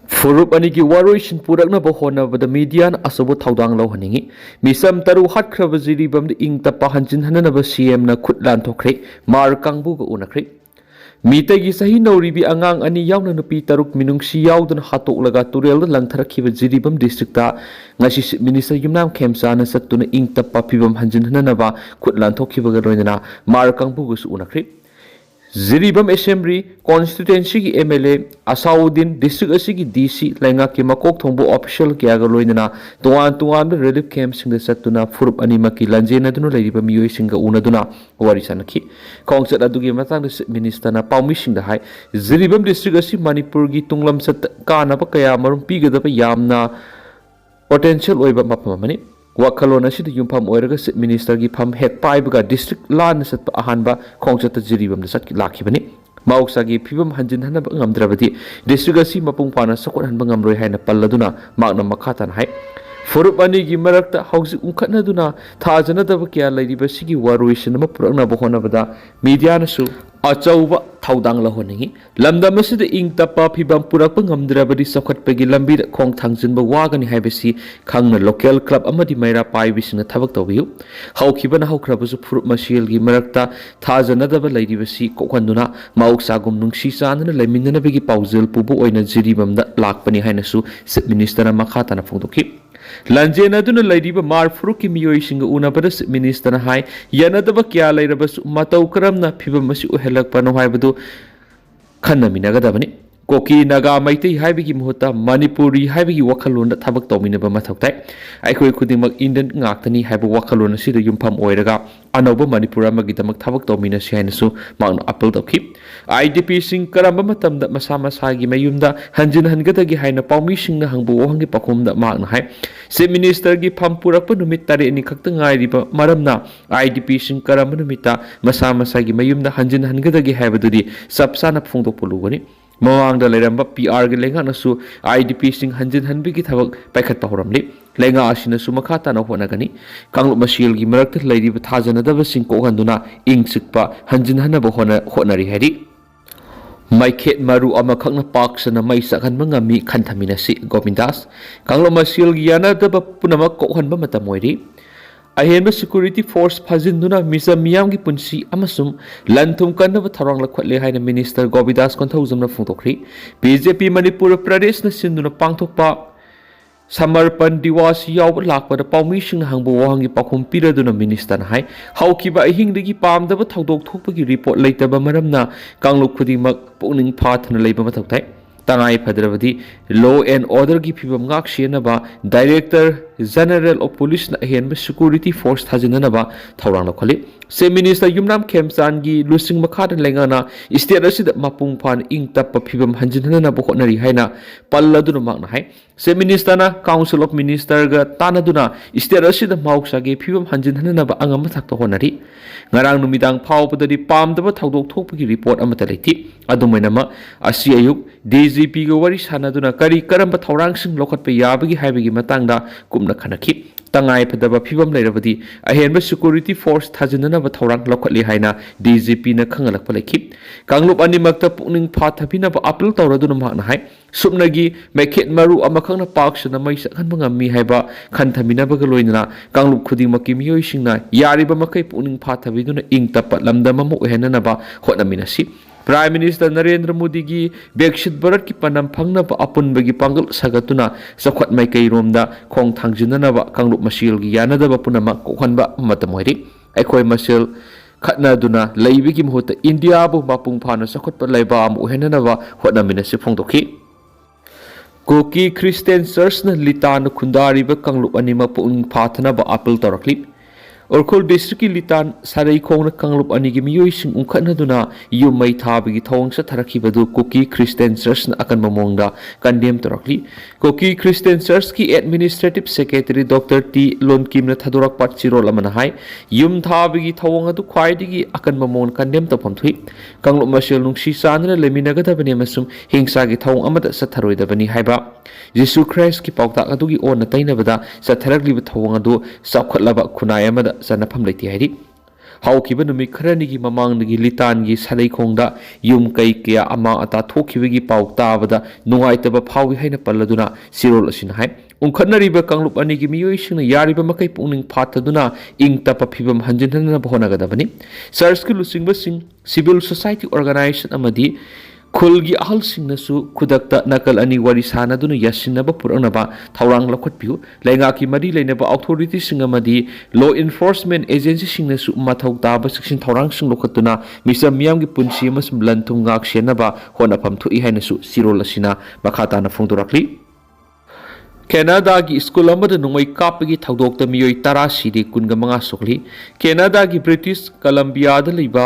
Furup anigi waroishin purakna bohona bada median asobo thaudang lau haningi misam taru hatkhraba jiribam de ing tapa hanjin hanana CM na khutlan thokre mar kangbu ga unakre Meetei gi sahi nauribi angang ani yauna nupi taruk minungsi yaudana hatok laga turel langtharakhiba jiribam district ta ngasi minister yumnam khemsa na satuna ing tapa pibam hanjin hanana ba khutlan thokhiba ga roina mar kangbu gu unakre Ziribam Assembly Constituency ki MLA Asauddin District asigi DC lainga ki makok thongbo official kya ga loinana tuan relief camp sing da satuna furup anima ki lanjena dunu leiriba miyoi singa una duna wari sanaki kongchat adugi matang minister na paumi sing da hai Ziribam District asi Manipur gi tunglam sat kana ba kaya marum piga da ba yamna potential oiba mapamani Wakalon asida yumpham oiraga minister gi pham hek paibaga district lan satpa ahanba khongchata jiribam da satki lakhibani mauksa gi phibam hanjin hanaba ngamdrabadi district asi mapung pana sakot hanba ngamroi haina palladuna magna makhatan hai furup ani gi marakta hausi unkhatna duna thajana daba kya lairiba sigi waroisin ma purakna bohona bada media nasu achauba thaudang la honingi lamdam asida ing tapa phibam purakpa ngamdrabadi sakhatpagi lambi khong thangjinba wagani haibasi khangna local club amadi maira paibisina thabak tobiyu haukibana haukrabasu furup masiel gi marakta thajana daba lairibasi kokhanduna mauksa gum nungsi chanana leminna bagi paujel pubu oina jiribamda lakpani hainasu minister makha tana phongdoki Lanjena duna lairiba mar furuki miyoi singa una bada minister na hai yanadaba kya lairabas matau karamna phibam masi uhelak pano haibadu khanna minagadabani Kuki Naga Meetei haibigi muhutta Manipuri haibigi wakalon da thabak tawminaba mathautai aikhoi khudingmak Indian ngaktani haiba wakalon asida yumpham oiraga anauba Manipura magidamak thabak tawmina sihainasu magna appeal tawki IDP sing karamba matamda masa masagi mayumda hanjin hangadagi haina paumi singna hangbu wahangi pakhumda magna hai se minister gi pham purakpa numit tare ni khakta ngairiba maramna IDP sing karamba numita masa masagi mayumda hanjin hangadagi haibadudi sapsana phungdok pulugani Mawang da leramba PR gi lenga nasu IDP sing hanjin hanbi gi thabak paikhat pahoramli lenga asina su makhata na honagani kanglu masiel gi marakta leiri ba thajana da sing ko handuna ing sikpa hanjin hanaba honari hari Maikhet maru amakhakna paksana mai sakhan mangami khanthamina si Govindas kanglu masiel gi yana da punamak ko hanba matamoiri Ahenba security force phajinduna misa miyam gi punsi amasum lanthum kanaba tharang lakhatle haina minister Govindas konthaujamna phungtokri BJP Manipur Pradesh na sinduna pangthokpa Samarpan Diwasi yaw lakpada paumi sing hangbo wahangi pakhum piraduna minister hai haukiba ahingdagi pamdaba thaudok thokpagi report leitaba maramna kangluk khudingmak pukning phathna leiba mathautai Tangai Padravadi Law and Order gi phibam ngak sianaba Director General of Police na ahenba security force thajinanaba thawrang lakhali se minister yumnam khemchan gi lusing makhadan lengana state asida mapung phan ing tappa phibam hanjinhana bo honari haina palladuna makna hai se minister na council of minister ga tanaduna state asida mauksa gi phibam hanjinhana ba angam thakta honari ngarang numidang phawbadadi pamdaba thaudok thokpagi report amata leiti adumainama asi ayuk DGP ga wari sanaduna kari karamba thawrang sing lokhatpa yabagi haibagi matangda kumna khanaki tangai padaba phibam leirabadi ahenba security force thajinana ba thawrang lokhatli haina DGP na khangalakpa lekhi kanglup animakta pukning phathabina ba appeal tawraduna makna hai subnagi mekhet maru amakhangna paksana mai sakhan bangami haiba khanthamina ba galoinana kanglup khudingmaki miyoi singna yariba makai pukning phathabiduna ing tapat lamdama mo henana ba hotnaminasi Prime Minister Narendra Modi gi Bekshit Bharat ki panam phangna ba apun bagi pangal sagatuna sakhwat mai kai romda khong thangjinana ba kanglup masil gi yanada ba punama kokhanba matamoiri aikhoi masil khatna duna leibi gi muhota India bu mapung phana sakhwat pa leiba am uhenana ba hotnamina si phongdokhi Kuki Christian Church na litan khundari ba kanglup anima pung phathana ba appeal torakli Orkol district ki litan sarai khongna kanglup ani gi miyoi sing ungkhatna duna yumai thabagi thawang sa tharakibadu Kuki Christian Church na akan mamongda condemn torakli Kuki Christian Church ki administrative secretary Dr. T Lonkim na thadorak pat chirol amana hai yum thabagi thawang adu khwaidigi akan mamong condemn topam thui kanglup masel nungsi sanra leminaga dabani masum hingsa gi thawang amada sa tharoi dabani haiba Jesus Christ ki pawta adu gi on na tainabada sa tharakli thawang adu sakhatlaba khunai amada sanapam leiti hairi ꯍꯧꯈꯤꯕ ꯅꯨꯃꯤꯠ ꯈꯔꯅꯤꯒꯤ ꯃꯃꯥꯡꯗꯒꯤ ꯂꯤꯇꯥꯟꯒꯤ ꯁꯥꯂꯩꯈꯣꯡꯗ ꯌꯨꯝ ꯀꯩ ꯀꯌꯥ ꯑꯃꯥꯡ ꯑꯇꯥ ꯊꯣꯛꯈꯤꯕꯒꯤ ꯄꯥꯎ ꯇꯥꯕꯗ ꯅꯨꯡꯉꯥꯏꯇꯕ ꯐꯥꯎꯏ ꯍꯥꯏꯅ ꯄꯜꯂꯗꯨꯅ ꯁꯤꯔꯣꯜ ꯑꯁꯤꯅ ꯍꯥꯏ ꯎꯪꯈꯠꯅꯔꯤꯕ ꯀꯥꯡꯂꯨꯞ ꯑꯅꯤꯒꯤ ꯃꯤꯑꯣꯏꯁꯤꯡꯅ ꯌꯥꯔꯤꯕ ꯃꯈꯩ ꯄꯨꯛꯅꯤꯡ ꯐꯥꯊꯗꯨꯅ ꯏꯪ ꯇꯞꯄ ꯐꯤꯕꯝ ꯍꯟꯖꯤꯟꯍꯟꯅꯕ ꯍꯣꯠꯅꯒꯗꯕꯅꯤ ꯆꯔꯆꯀꯤ ꯂꯨꯆꯤꯡꯕꯁꯤꯡ ꯁꯤꯚꯤꯜ ꯁꯣꯁꯥꯏꯇꯤ ꯑꯣꯔꯒꯅꯥꯏꯖꯦꯁꯟ ꯑꯃꯗꯤ ꯈꯨꯜꯒꯤ ꯑꯍꯜꯁꯤꯡꯅꯁꯨ ꯈꯨꯗꯛꯇ ꯅꯥꯀꯜ ꯑꯅꯤ ꯋꯥꯔꯤ ꯁꯥꯅꯗꯨꯅ ꯌꯥꯁꯤꯟꯅꯕ ꯄꯨꯔꯛꯅꯕ ꯊꯧꯔꯥꯡ ꯂꯧꯈꯠꯄꯤꯌꯨ ꯂꯩꯉꯥꯛꯀꯤ ꯃꯔꯤ ꯂꯩꯅꯕ ꯑꯣꯊꯣꯔꯤꯇꯤꯁꯤꯡ ꯑꯃꯗꯤ ꯂꯣ ꯏꯟꯐꯣꯔꯁꯃꯦꯟ ꯑꯦꯖꯦꯟꯁꯤꯁꯤꯡꯅꯁꯨ ꯃꯊꯧ ꯇꯥꯕ ꯆꯦꯛꯁꯤꯟ ꯊꯧꯔꯥꯡꯁꯤꯡ ꯂꯧꯈꯠꯇꯨꯅ ꯃꯤꯆꯝ ꯃꯤꯌꯥꯝꯒꯤ ꯄꯨꯟꯁꯤ ꯑꯃꯁꯨꯡ ꯂꯟ ꯊꯨꯝ ꯉꯥꯛ ꯁꯦꯟꯅꯕ ꯍꯣꯠꯅꯐꯝ ꯊꯣꯛꯏ ꯍꯥꯏꯅꯁꯨ ꯁꯤꯔꯣꯜ ꯑꯁꯤꯅ ꯃꯈꯥ ꯇꯥꯅ ꯐꯣꯡꯗꯣꯔꯛꯂꯤ ꯀꯦꯅꯥꯗꯥꯒꯤ ꯁ꯭ꯀꯨꯜ ꯑꯃꯗ ꯅꯣꯡꯃꯩ ꯀꯥꯞꯄꯒꯤ ꯊꯧꯗꯣꯛꯇ ꯃꯤꯑꯣꯏ 10 ꯁꯤꯔꯦ 15 ꯁꯣꯛꯂꯤ ꯀꯦꯅꯥꯗꯥꯒꯤ ꯕ꯭ꯔꯤꯇꯤꯁ ꯀꯂꯝꯕꯤꯌꯥꯗ ꯂꯩꯕ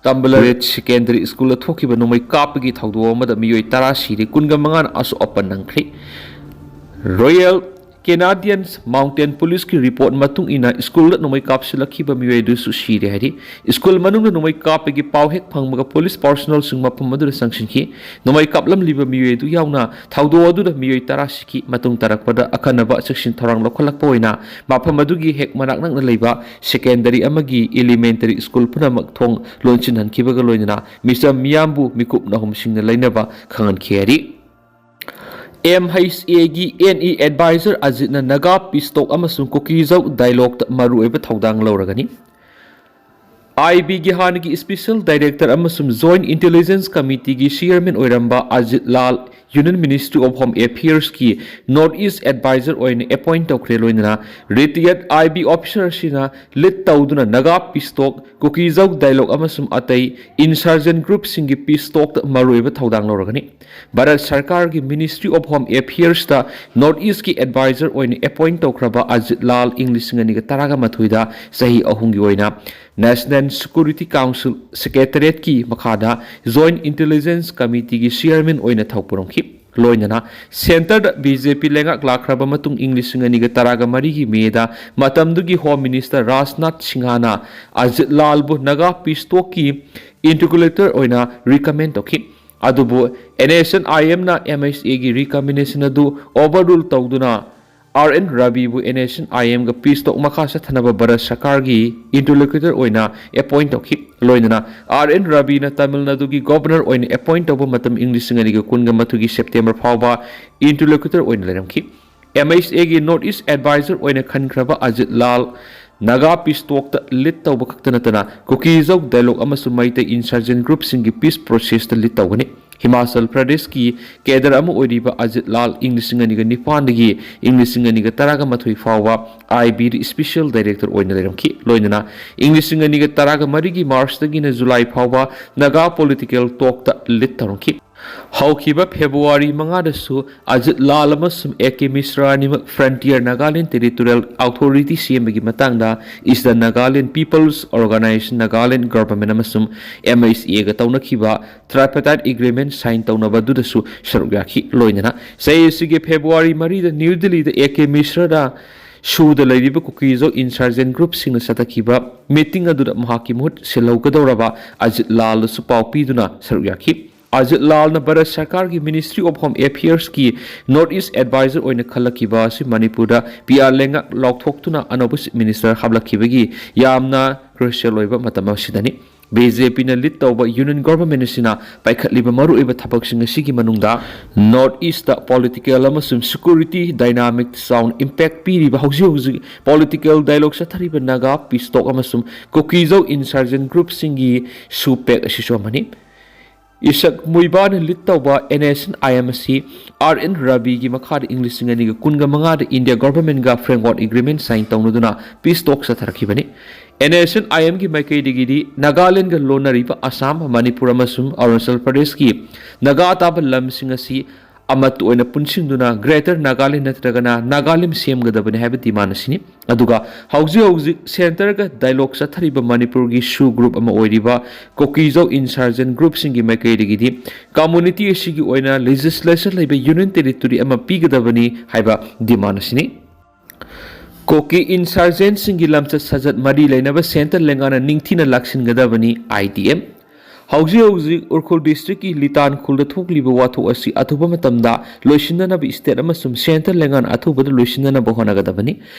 ꯇꯝꯕꯂꯔꯦꯠ ꯁꯦꯀꯦꯟꯗꯔꯤ ꯁ꯭ꯀꯨꯜꯗ ꯊꯣꯛꯈꯤꯕ ꯅꯣꯡꯃꯩ ꯀꯥꯞꯄꯒꯤ ꯊꯧꯗꯣꯛ ꯑꯃꯗ ꯃꯤꯑꯣꯏ 10 ꯁꯤꯔꯦ 15ꯅ ꯑꯁꯣꯛ ꯑꯄꯟ ꯅꯪꯈ꯭ꯔꯦ ꯔꯣꯌꯦꯜ ꯀꯦꯅꯥꯗꯤꯌꯟ ꯃꯥꯎꯟꯇꯦꯟ ꯄꯨꯂꯤꯁꯀꯤ ꯔꯤꯄꯣꯔꯠ ꯃꯇꯨꯡ ꯏꯟꯅ ꯁ꯭ꯀꯨꯜꯗ ꯅꯣꯡꯃꯩ ꯀꯥꯞꯁꯤꯜꯂꯛꯈꯤꯕ ꯃꯤꯑꯣꯏ ꯑꯗꯨꯁꯨ ꯁꯤꯔꯦ ꯍꯥꯏꯔꯤ ꯁ꯭ꯀꯨꯜ ꯃꯅꯨꯡꯗ ꯅꯣꯡꯃꯩ ꯀꯥꯞꯄꯒꯤ ꯄꯥꯎ ꯍꯦꯛ ꯐꯪꯕꯒ ꯄꯨꯂꯤꯁ ꯄꯥꯔꯁꯣꯅꯦꯜꯁꯤꯡ ꯃꯐꯝ ꯑꯗꯨꯗ ꯆꯪꯁꯤꯟꯈꯤ ꯅꯣꯡꯃꯩ ꯀꯥꯞꯂꯝꯂꯤꯕ ꯃꯤꯑꯣꯏ ꯑꯗꯨ ꯌꯥꯎꯅ ꯊꯧꯗꯣꯛ ꯑꯗꯨꯗ ꯃꯤꯑꯣꯏ 10 ꯁꯤꯈꯤ ꯃꯇꯨꯡ ꯇꯥꯔꯛꯄꯗ ꯑꯈꯟꯅꯕ ꯆꯦꯛꯁꯤꯟ ꯊꯧꯔꯥꯡ ꯂꯧꯈꯠꯂꯛꯄ ꯑꯣꯏꯅ ꯃꯐꯝ ꯑꯗꯨꯒꯤ ꯍꯦꯛ ꯃꯅꯥꯛ ꯅꯛꯅ ꯂꯩꯕ ꯁꯦꯀꯦꯟꯗꯔꯤ ꯑꯃꯒꯤ ꯏꯂꯤꯃꯦꯟꯇꯔꯤ ꯁ꯭ꯀꯨꯜ ꯄꯨꯝꯅꯃꯛ ꯊꯣꯡ ꯂꯣꯟꯁꯤꯟꯍꯟꯈꯤꯕꯒ ꯂꯣꯏꯅꯅ ꯃꯤꯆꯝ ꯃꯤꯌꯥꯝꯕꯨ ꯃꯤꯀꯨꯞ ꯅꯥꯍꯨꯝꯁꯤꯡꯅ ꯂꯩꯅꯕ ꯈꯪꯍꯟꯈꯤ ꯍꯥꯏꯔꯤ MHAꯒꯤ NE ꯑꯦꯗꯚꯥꯏꯖꯔ ꯑꯖꯤꯠꯅ ꯅꯥꯒꯥ ꯄꯤꯁ ꯇꯣꯛ ꯑꯃꯁꯨꯡ ꯀꯨꯀꯤꯖꯧ ꯗꯥꯏꯂꯣꯒꯇ ꯃꯔꯨꯑꯣꯏꯕ ꯊꯧꯗꯥꯡ ꯂꯧꯔꯒꯅꯤ IBꯒꯤ ꯍꯥꯟꯅꯒꯤ ꯁ꯭ꯄꯦꯁꯤꯌꯦꯜ ꯗꯥꯏꯔꯦꯛꯇꯔ ꯑꯃꯁꯨꯡ ꯖꯣꯏꯟꯠ ꯏꯟꯇꯦꯂꯤꯖꯦꯟꯁ ꯀꯃꯤꯇꯤꯒꯤ ꯆꯤꯌꯔꯃꯦꯟ ꯑꯣꯏꯔꯝꯕ ꯑꯖꯤꯠ ꯂꯥꯜ ꯌꯨꯅꯤꯌꯟ ꯃꯤꯅꯤꯁꯇ꯭ꯔꯤ ꯑꯣꯐ ꯍꯣꯝ ꯑꯦꯐꯤꯌꯔꯁꯀꯤ ꯅꯣꯔꯊ ꯏꯁꯠ ꯑꯦꯗꯚꯥꯏꯖꯔ ꯑꯣꯏꯅ ꯑꯦꯄꯣꯏꯟꯠ ꯇꯧꯈ꯭ꯔꯦ ꯂꯣꯏꯅꯅ ꯔꯤꯇꯤꯌꯔꯗ IB ꯑꯣꯐꯤꯁꯔ ꯑꯁꯤꯅ ꯂꯤꯗ ꯇꯧꯗꯨꯅ ꯅꯥꯒꯥ ꯄꯤꯁꯇꯣꯛ ꯀꯨꯀꯤꯖꯧ ꯗꯥꯏꯂꯣꯒ ꯑꯃꯁꯨꯡ ꯑꯇꯩ ꯏꯟꯁꯔꯖꯦꯟ ꯒ꯭ꯔꯨꯞꯁꯤꯡꯒꯤ ꯄꯤꯁꯇꯣꯛꯇ ꯃꯔꯨꯑꯣꯏꯕ ꯊꯧꯗꯥꯡ ꯂꯧꯔꯒꯅꯤ ꯚꯥꯔꯠ ꯁꯔꯀꯥꯔꯒꯤ ꯃꯤꯅꯤꯁꯇ꯭ꯔꯤ ꯑꯣꯐ ꯍꯣꯝ ꯑꯦꯐꯤꯌꯔꯁꯇ ꯅꯣꯔꯊ ꯏꯁꯠꯀꯤ ꯑꯦꯗꯚꯥꯏꯖꯔ ꯑꯣꯏꯅ ꯑꯦꯄꯣꯏꯟꯠ ꯇꯧꯈ꯭ꯔꯕ ꯑꯖꯤꯠ ꯂꯥꯜ ꯏꯪ 2018ꯗ ꯆꯍꯤ 3ꯒꯤ ꯑꯣꯏꯅ ꯅꯦꯁꯅꯦꯜ ꯁꯦꯀ꯭ꯌꯨꯔꯤꯇꯤ ꯀꯥꯎꯟꯁꯤꯜ ꯁꯦꯀ꯭ꯔꯦꯇꯔꯤꯌꯦꯠꯀꯤ ꯃꯈꯥꯗ ꯖꯣꯏꯟꯠ ꯏꯟꯇꯦꯂꯤꯖꯦꯟꯁ ꯀꯃꯤꯇꯤꯒꯤ ꯆꯤꯌꯔꯃꯦꯟ ꯑꯣꯏꯅ ꯊꯧ ꯄꯨꯔꯝꯈꯤ ꯂꯣꯏꯅꯅ ꯁꯦꯟꯇꯔꯗ BJP ꯂꯩꯉꯥꯛ ꯂꯥꯛꯈ꯭ꯔꯕ ꯃꯇꯨꯡ ꯏꯪ 2013ꯒꯤ ꯃꯦꯗ ꯃꯇꯝꯗꯨꯒꯤ ꯍꯣꯝ ꯃꯤꯅꯤꯁꯇꯔ ꯔꯥꯖꯅꯥꯊ ꯁꯤꯡꯍꯅ ꯑꯖꯤꯠ ꯂꯥꯜꯕꯨ ꯅꯥꯒꯥ ꯄꯤꯁꯇꯣꯛꯀꯤ ꯏꯟꯇꯤꯒ꯭ꯔꯦꯇꯔ ꯑꯣꯏꯅ ꯔꯤꯀꯃꯦꯟ ꯇꯧꯈꯤ ꯑꯗꯨꯕꯨ NSNIMꯅ MHAꯒꯤ ꯔꯤꯀꯃꯦꯟꯗꯦꯁꯟ ꯑꯗꯨ ꯑꯣꯚꯔꯔꯨꯜ ꯇꯧꯗꯨꯅ RN Rabibu NSNIMꯒ ꯄꯤꯁꯇꯣꯛ ꯃꯈꯥ ꯆꯠꯊꯅꯕ ꯚꯥꯔꯠ ꯁꯔꯀꯥꯔꯒꯤ ꯏꯟꯇꯔꯂꯣꯀ꯭ꯌꯨꯇꯔ ꯑꯣꯏꯅ ꯑꯦꯄꯣꯏꯟꯠ ꯇꯧꯈꯤ ꯂꯣꯏꯅꯅ RN Rabiꯅ ꯇꯥꯃꯤꯜ ꯅꯥꯗꯨꯒꯤ ꯒꯚꯔꯅꯔ ꯑꯣꯏꯅ ꯑꯦꯄꯣꯏꯟꯠ ꯇꯧꯕ ꯃꯇꯝ ꯏꯪ 2012ꯒꯤ ꯁꯦꯞꯇꯦꯝꯕꯔ ꯐꯥꯎꯕ ꯏꯟꯇꯔꯂꯣꯀ꯭ꯌꯨꯇꯔ ꯑꯣꯏꯅ ꯂꯩꯔꯝꯈꯤ MHAꯒꯤ ꯅꯣꯔꯊ ꯏꯁꯠ ꯑꯦꯗꯚꯥꯏꯖꯔ ꯑꯣꯏꯅ ꯈꯟꯈ꯭ꯔꯕ ꯑꯖꯤꯠ ꯂꯥꯜ ꯅꯥꯒꯥ ꯄꯤꯁꯇꯣꯛꯇ ꯂꯤꯗ ꯇꯧꯕ ꯈꯛꯇ ꯅꯠꯇꯅ ꯀꯨꯀꯤꯖꯧ ꯗꯥꯏꯂꯣꯒ ꯑꯃꯁꯨꯡ ꯃꯩꯇꯩ ꯏꯟꯁꯔꯖꯦꯟ ꯒ꯭ꯔꯨꯞꯁꯤꯡꯒꯤ ꯄꯤꯁ ꯄ꯭ꯔꯣꯁꯦꯁꯇ ꯂꯤꯗ ꯇꯧꯒꯅꯤ ꯍꯤꯃꯥꯆꯜ ꯄ꯭ꯔꯗꯦꯁꯀꯤ ꯀꯦꯗꯔ ꯑꯃ ꯑꯣꯏꯔꯤꯕ ꯑꯖꯤꯠ ꯂꯥꯜ ꯏꯪ 2009ꯗꯒꯤ ꯏꯪ 2013 ꯐꯥꯎꯕ IBꯗ ꯁ꯭ꯄꯦꯁꯤꯌꯦꯜ ꯗꯥꯏꯔꯦꯛꯇꯔ ꯑꯣꯏꯅ ꯂꯩꯔꯝꯈꯤ ꯂꯣꯏꯅꯅ ꯏꯪ 2013ꯒꯤ ꯃꯥꯔꯆꯇꯒꯤꯅ ꯖꯨꯂꯥꯏ ꯐꯥꯎꯕ ꯅꯥꯒꯥ ꯄꯣꯂꯤꯇꯤꯀꯦꯜ ꯇꯣꯛꯇ ꯂꯤꯗ ꯇꯧꯔꯝꯈꯤ ꯍꯧꯈꯤꯕ ꯐꯦꯕ꯭ꯔꯨꯋꯥꯔꯤ 5ꯗꯁꯨ ꯑꯖꯤꯠ ꯂꯥꯜ ꯑꯃꯁꯨꯡ AK ꯃꯤꯁ꯭ꯔꯥ ꯑꯅꯤꯃꯛ ꯐ꯭ꯔꯟꯇꯤꯌꯔ ꯅꯥꯒꯥꯂꯦꯟ ꯇꯦꯔꯤꯇꯣꯔꯤꯌꯦꯜ ꯑꯣꯊꯣꯔꯤꯇꯤ ꯁꯦꯝꯕꯒꯤ ꯃꯇꯥꯡꯗ eastern Nagaland peoples organisation Nagaland government ꯑꯃꯁꯨꯡ MHAꯒ ꯇꯧꯅꯈꯤꯕ ꯇ꯭ꯔꯥꯏꯄꯥꯔꯇꯥꯏꯠ ꯑꯦꯒ꯭ꯔꯤꯃꯦꯟꯠ ꯁꯥꯏꯟ ꯇꯧꯅꯕꯗꯨꯗꯁꯨ ꯁꯔꯨꯛ ꯌꯥꯈꯤ ꯂꯣꯏꯅꯅ ꯆꯍꯤ ꯑꯁꯤꯒꯤ ꯐꯦꯕ꯭ꯔꯨꯋꯥꯔꯤ 4ꯗ ꯅ꯭ꯌꯨ ꯗꯤꯜꯂꯤꯗ AK ꯃꯤꯁ꯭ꯔꯥꯗ ꯁꯨꯗ ꯂꯩꯔꯤꯕ ꯀꯨꯀꯤꯖꯧ ꯏꯟꯁꯔꯖꯦꯟ ꯒ꯭ꯔꯨꯞꯁꯤꯡꯅ ꯆꯠꯊꯈꯤꯕ ꯃꯤꯇꯤꯡ ꯑꯗꯨꯗ ꯃꯍꯥꯛꯀꯤ ꯃꯍꯨꯠ ꯁꯤꯜꯍꯧꯒꯗꯧꯔꯕ ꯑꯖꯤꯠ ꯂꯥꯜꯗꯁꯨ ꯄꯥꯎ ꯄꯤꯗꯨꯅ ꯁꯔꯨꯛ ꯌꯥꯈꯤ ꯑꯖꯤꯠ ꯂꯥꯜꯅ ꯚꯥꯔꯠ ꯁꯔꯀꯥꯔꯒꯤ ꯃꯤꯅꯤꯁꯇ꯭ꯔꯤ ꯑꯣꯐ ꯍꯣꯝ ꯑꯦꯐꯤꯌꯔꯁꯀꯤ ꯅꯣꯔꯊ ꯏꯁꯠ ꯑꯦꯗꯚꯥꯏꯖꯔ ꯑꯣꯏꯅ ꯈꯜꯂꯛꯈꯤꯕ ꯑꯁꯤ ꯃꯅꯤꯄꯨꯔꯗ PR ꯂꯩꯉꯥꯛ ꯂꯥꯎꯊꯣꯛꯇꯨꯅ ꯑꯅꯧꯕ ꯆꯤꯐ ꯃꯤꯅꯤꯁꯇꯔ ꯍꯥꯞꯂꯛꯈꯤꯕꯒꯤ ꯌꯥꯝꯅ ꯀ꯭ꯔꯨꯁꯤꯌꯦꯜ ꯑꯣꯏꯕ ꯃꯇꯝ ꯑꯁꯤꯗꯅꯤ BJPꯅ ꯂꯤꯗ ꯇꯧꯕ ꯌꯨꯅꯤꯌꯟ ꯒꯚꯔꯟꯃꯦꯟꯠ ꯑꯁꯤꯅ ꯄꯥꯏꯈꯠꯂꯤꯕ ꯃꯔꯨꯑꯣꯏꯕ ꯊꯕꯛꯁꯤꯡ ꯑꯁꯤꯒꯤ ꯃꯅꯨꯡꯗ ꯅꯣꯔꯊ ꯏꯁꯠꯇ ꯄꯣꯂꯤꯇꯤꯀꯦꯜ ꯑꯃꯁꯨꯡ ꯁꯦꯀ꯭ꯌꯨꯔꯤꯇꯤ ꯗꯥꯏꯅꯥꯃꯤꯛ ꯆꯥꯎꯅ ꯏꯝꯄꯦꯛ ꯄꯤꯔꯤꯕ ꯍꯧꯖꯤꯛ ꯄꯣꯂꯤꯇꯤꯀꯦꯜ ꯗꯥꯏꯂꯣꯒ ꯆꯠꯊꯔꯤꯕ ꯅꯥꯒꯥ ꯄꯤꯁꯇꯣꯛ ꯑꯃꯁꯨꯡ ꯀꯨꯀꯤꯖꯧ ꯏꯟꯁꯔꯖꯦꯟ ꯒ꯭ꯔꯨꯞꯁꯤꯡꯒꯤ ꯁꯨꯄꯦꯛ ꯑꯁꯤꯁꯨ ꯑꯃꯅꯤ ꯏꯁꯛ ꯃꯨꯏꯕꯥꯅ ꯂꯤꯗ ꯇꯧꯕ NSNIM ꯑꯁꯤ RN Rabiꯒꯤ ꯃꯈꯥꯗ ꯏꯪ 2015ꯗ ꯏꯟꯗꯤꯌꯥ ꯒꯚꯔꯟꯃꯦꯟꯠꯒ ꯐ꯭ꯔꯦꯝꯋꯥꯔꯛ ꯑꯦꯒ꯭ꯔꯤꯃꯦꯟꯠ ꯁꯥꯏꯟ ꯇꯧꯅꯗꯨꯅ ꯄꯤꯁꯇꯣꯛ ꯆꯠꯊꯔꯛꯈꯤꯕꯅꯤ NSNIMꯒꯤ ꯃꯥꯏꯀꯩꯗꯒꯤꯗꯤ ꯅꯥꯒꯥꯂꯦꯟಡ್ꯒ ꯂꯣꯟꯅꯔꯤꯕ ꯑꯁꯥꯝ ꯃꯅꯤꯄꯨꯔ ꯑꯃꯁꯨꯡ ꯑꯔꯨꯅꯥꯆꯜ ꯄ꯭ꯔꯗꯦꯁꯀꯤ ꯅꯥꯒꯥ ꯇꯥꯕ ꯂꯝꯁꯤꯡ ꯑꯁꯤ ꯑꯃꯠꯇ ꯑꯣꯏꯅ ꯄꯨꯟꯁꯤꯟꯗꯨꯅ ꯒ꯭ꯔꯦꯇꯔ ꯅꯥꯒꯥꯂꯦꯟ ꯅꯠꯇ꯭ꯔꯒꯅ ꯅꯥꯒꯥꯂꯦꯟ ꯁꯦꯝꯒꯗꯕꯅꯤ ꯍꯥꯏꯕ ꯗꯤꯃꯥꯟ ꯑꯁꯤꯅꯤ ꯑꯗꯨꯒ ꯍꯧꯖꯤꯛ ꯁꯦꯟꯇꯔꯒ ꯗꯥꯏꯂꯣꯒ ꯆꯠꯊꯔꯤꯕ ꯃꯅꯤꯄꯨꯔꯒꯤ ꯁꯨ ꯒ꯭ꯔꯨꯞ ꯑꯃ ꯑꯣꯏꯔꯤꯕ ꯀꯨꯀꯤꯖꯧ ꯏꯟꯁꯔꯖꯦꯟ ꯒ꯭ꯔꯨꯞꯁꯤꯡꯒꯤ ꯃꯥꯏꯀꯩꯗꯒꯤꯗꯤ ꯀꯝꯃꯨꯅꯤꯇꯤ ꯑꯁꯤꯒꯤ ꯑꯣꯏꯅ ꯂꯦꯖꯤꯁꯂꯦꯁꯟ ꯂꯩꯕ ꯌꯨꯅꯤꯌꯟ ꯇꯦꯔꯤꯇꯣꯔꯤ ꯑꯃ ꯄꯤꯒꯗꯕꯅꯤ ꯍꯥꯏꯕ ꯗꯤꯃꯥꯟ ꯑꯁꯤꯅꯤ ꯀꯨꯀꯤ ꯏꯟꯁꯔꯖꯦꯟꯁꯤꯡꯒꯤ ꯂꯝꯆꯠ ꯁꯥꯖꯠ ꯃꯔꯤ ꯂꯩꯅꯕ ꯁꯦꯟꯇꯔ ꯂꯩꯉꯥꯛꯅ ꯅꯤꯡꯊꯤꯅ ꯂꯥꯛꯁꯤꯟꯒꯗꯕꯅꯤ IDM ꯍꯧꯖꯤꯛ ꯎꯈ꯭ꯔꯨꯜ ꯗꯤꯁꯇ꯭ꯔꯤꯛꯀꯤ ꯂꯤꯇꯥꯟ ꯈꯨꯜꯗ ꯊꯣꯛꯂꯤꯕ ꯋꯥꯊꯣꯛ ꯑꯁꯤ ꯑꯊꯨꯕ ꯃꯇꯝꯗ ꯂꯣꯏꯁꯤꯟꯅꯅꯕ ꯁ꯭ꯇꯦꯠ ꯑꯃꯁꯨꯡ ꯁꯦꯟꯇꯔ ꯂꯩꯉꯥꯛꯅ ꯑꯊꯨꯕꯗ ꯂꯣꯏꯁꯤꯟꯅꯅꯕ ꯍꯣꯠꯅꯒꯗꯕꯅꯤ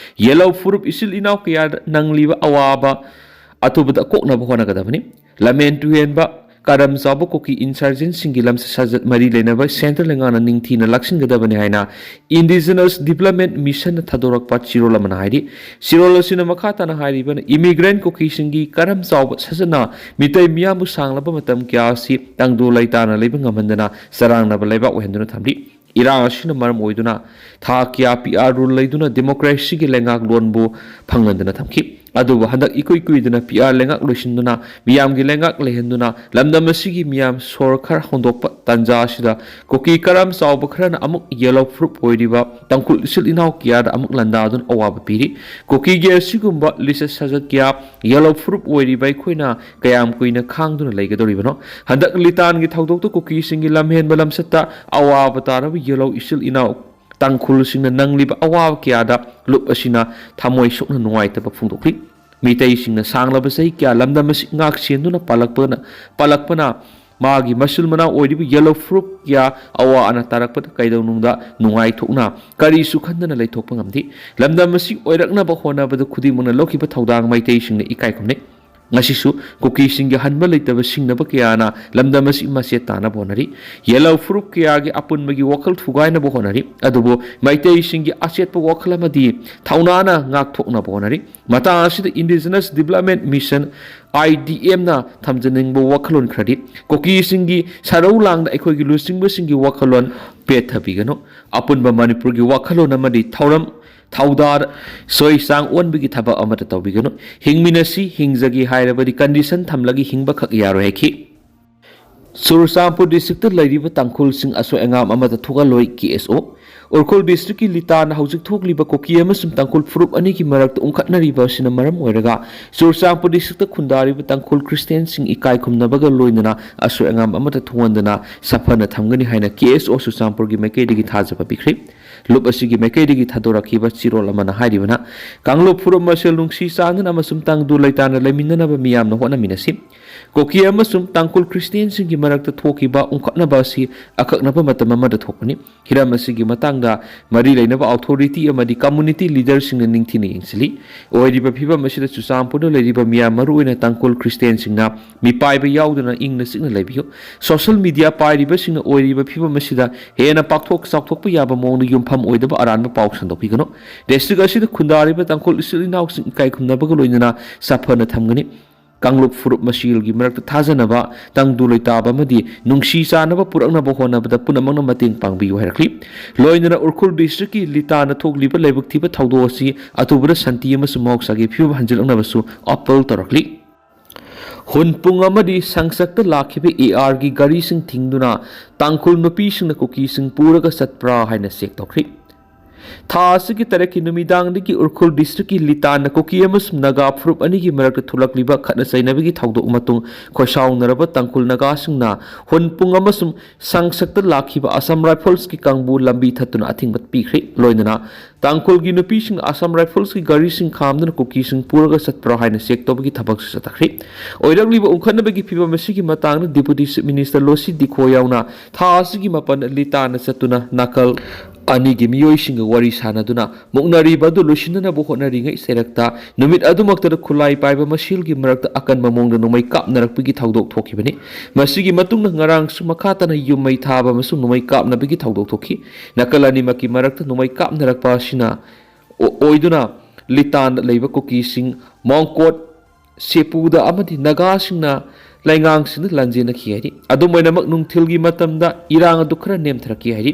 ꯌꯦꯜꯂꯧ ꯐꯨꯔꯨꯞ ꯏꯆꯤꯜ ꯏꯅꯥꯎ ꯀꯌꯥꯗ ꯅꯪꯂꯤꯕ ꯑꯋꯥꯕ अथुबद कोकनब होनागदबनी लमेन तुहेनबा करम चाब कुकी इंसर्जेंट सिंगी लम सजत मरी लेनब सेंट्रल लेंगाना निंगथीना लक्सिनगदबनी हाइना इंडिजिनस डेवलपमेंट मिशन थदोरकपा चिरोल अमना हाइरि चिरोल असिना मखाताना हाइरिबन इमिग्रेंट कुकी सिंगी करम चाब सजना मितै मियामु सांगलब मतम क्यासी तंगदो लैताना लेब ngамandana sarangna balaiba ohenduna thamri Irang asina maram oiduna tha kya PR rule leiduna democracy gi lengak lonbu phangandana thamki aduba handak ikoi kuiduna PR lengak loisinduna miyam gi lengak lehenduna lamdam asigi miyam sorkar hondokpa tanja asida koki karam sawba kharana amuk yellow fruit oidiba tangkul sil inaw kya da amuk landa dun awaba piri koki gi asigumba lisa sajak kya yellow fruit oidiba khoina kayam kuina khangduna leigadoribano handak litan gi thaudok to koki singi lamhen balam satta awaba tarab yellow isil inaw tangkhul singna nangliba awab kyada lup asina thamoi sokna nuai ta phungdokli mitei singna sanglaba sei kya lamdam asi ngak sienduna palakpana magi masul mana oidibu yellow fruit kya awa ana tarakpa kaidau nungda nuai thokna kari sukhandana leithokpa ngamdi lamdam asi oirakna ba hona ba khudi muna loki ba thaudang maitei singna ikai khomne ngasisu kuki singi hanba leitaba singnaba kiyana lamdam asi maset tana bonari yellow fruit kya gi apun magi wakal thugaina bo honari adubo maitei singi aset pa wakal amadi thaunana ngak thokna bonari mata asida indigenous development mission IDM na thamjaning bo wakalon credit kuki singi sarau langda ekhoi gi lusing bo singi wakalon pethabigano apun ba manipur gi wakalon amadi thauram Thaudar soy sang on bigi thaba amata tawbigano hingminasi hingjagi hairabadi condition thamlagi hingba khak yaro heki Sursampur district lairiba tangkhul sing aso engam amata thuga loi KSO Urkhol district ki litan haujik thokliba koki amasum tangkhul fruit ani ki marak ungkhatnariba sina maram oiraga Sursampur district khundariba tangkhul Christian sing ikai khumnabaga loinana aso engam amata thungandana saphana thamgani haina KSO Sursampur gi maikei digi thajaba bikri Lup asigi maikei digi thadorakiba chirol amana hairibana Kanglo phurum masel nungsi sangna amasum tangdu laitana laiminana ba miyamna hona minasi Koki amasum tangkhul Christian sing gi marakta thokiba ungkhatnaba si akaknaba matam amada thokani hiram asigi matangda mari leinaba authority amadi community leader sing ningthini yengsili oiriba phiba masida Chusampur leiriba miyam maruina tangkhul Christian singna mipaiba yauduna ingna signa leibiyo social media pairiba singna oiriba phiba masida hena pakthok sakthokpa yaba mongna yumpham oidaba aranba pauk sandopigano district asida khundariba tangkhul isilinaw sing kai khumnabaga loinana saphana thamgani Kanglup fruit masil gi marak thajanaba tangdu loitaba madi nungsi sanaba puraknaba honabada punamangna mating pangbiyu harakli loinana urkhul district ki litana thogliba leibuk thiba thaudo asi atubura santi amasu moksa gi phiu hanjilangna basu apple tarakli Hunpung amadi sangsakta lakhiba AR gi gari sing thingduna tangkhul nupi sing kuki sing puraga satpra haina sek tokri Thasi ki taraki numidang di ki urkhul district ki litan koki amas naga fruit ani ki marak thulak liba khatna sainabi ki thaudo umatung khosaung naraba tangkhul naga singna hunpung amasum sangsakta lakhiba Assam Rifles ki kangbu lambi thatuna athingbat pikri loinana tangkhul gi nupi sing Assam Rifles ki gari sing khamdana koki sing puraga satpra haina sek tobi ki thabak satakri oirak liba ungkhanna bagi phiba masi ki matang deputy minister Losi Dikhoyauna thasi ki mapan litan satuna nakal ani gi miyoi singa wari sanaduna muknari badu lusinana bo honari ngai serakta numit adumakta khulai paiba masil gi marakta akan mamongda numai kap narakpigi thaudok thokibani masigi matungna ngarang sumakata na yumai thaba masung numai kap nabigi thaudok thokhi nakalani maki marakta numai kap narakpa sina oiduna litan leiba koki sing mongkot sepuda amadi naga singna laingang sing lanjena khiyari adumaina mak nungthilgi matamda irang adu khara nem tharaki hari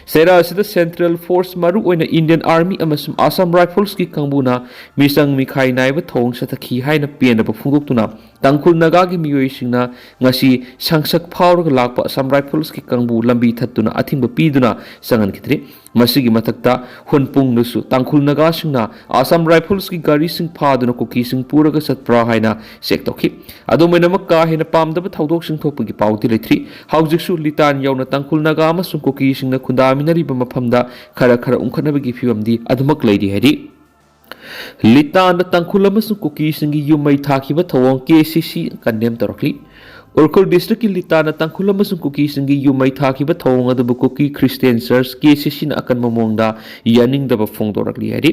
Sire asida Central Force maru oina Indian Army amasum Assam Rifles ki kangbuna misang mikhai naiba thong satakhi haina pianaba phungdoktuna tangkhul naga gi miyoi singna ngasi sangsak phawrga lakpa Assam Rifles ki kangbu lambi thattuna athingba piduna sangan khitri masigi mathakta hunpung nusu tangkhul naga singna Assam Rifles ki gari sing phaduna koki sing puraga satpra haina sektokhi adomena makka hena pamdaba thaudok sing thokpagi pauti leithri haujiksu litan yauna tangkhul naga amasum koki singna khunda minariba maphamda khara ungkhanabagi phibamdi adumak leidi hari litan tangkhul amasum koki singi yumai thakiba thawong KCC condemn tarakli Urkhol district ki litana tangkhul amasung kuki singi yumai thakiba thawng adabu kuki Christian Church KCC na akan mamongda yaningdaba phongdorakli hari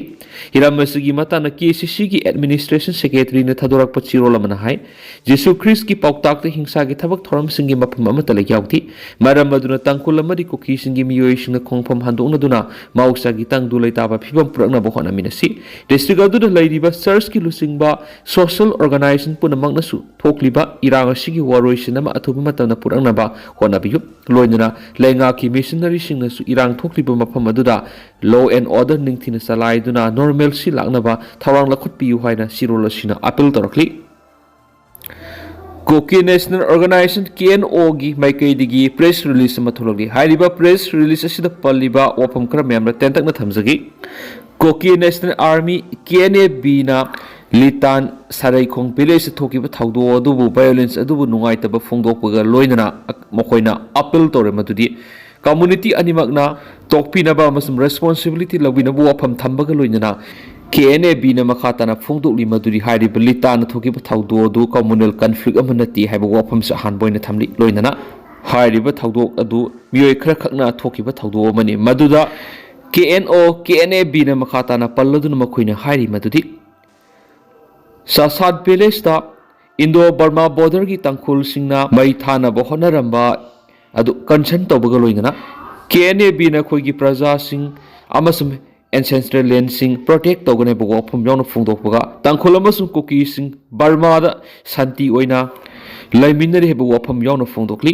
hiram asigi matana KCC ki administration secretary na thadorak pachirol amana hai Jesu Christ ki pauktak te hingsa ki thabak thoram singi mapam amata la yauti maram aduna tangkhul amadi kuki singi miyoi singna khongpham handong aduna mauksa gi tangdu leitaba phibam purakna bo hona minasi district adu da lairiba church ki lusingba social organization punamang na su thokliba irang asigi Sinama athuba matana purangnaba honabiyu loinana lenga ki missionary singna su irang thokliba mafam aduda law and order ningthina salai duna normal si laknaba thawang lakhotpiyu haina sirol asina appeal torakli Kuki National Organization KNO-gi maikaidigi press release ama thologli hairiba press release asida palliba wafam kara memra tentakna thamjagi Kuki National Army KNA-B na Litan sarai khong pile se thoki ba thawdo adubu violence adubu nungai taba phongdokpaga loinana mokoina appeal tore madudi community animakna tokpina ba masum responsibility lawina bu afam thambaga loinana KNA-B na makhatana phongdokli madudi hairi litan thoki ba thawdo adu communal conflict amanati haiba wafam sa hanboina thamli loinana hairi ba thawdok adu miyoi khara khakna thoki ba thawdo mani maduda KNA-B na makhatana palladuna makoina hairi madudi Sasad Village ta Indo-Burma border ki tangkhul singna mai thana bo honaramba adu consent tobaga loingana KNA-B na khoi gi praja sing amasum ancestral land sing protect togane bo phum yong phungdokpaga tangkhul amasum kuki sing Burma da santi oina laiminari bo phum yong phungdokli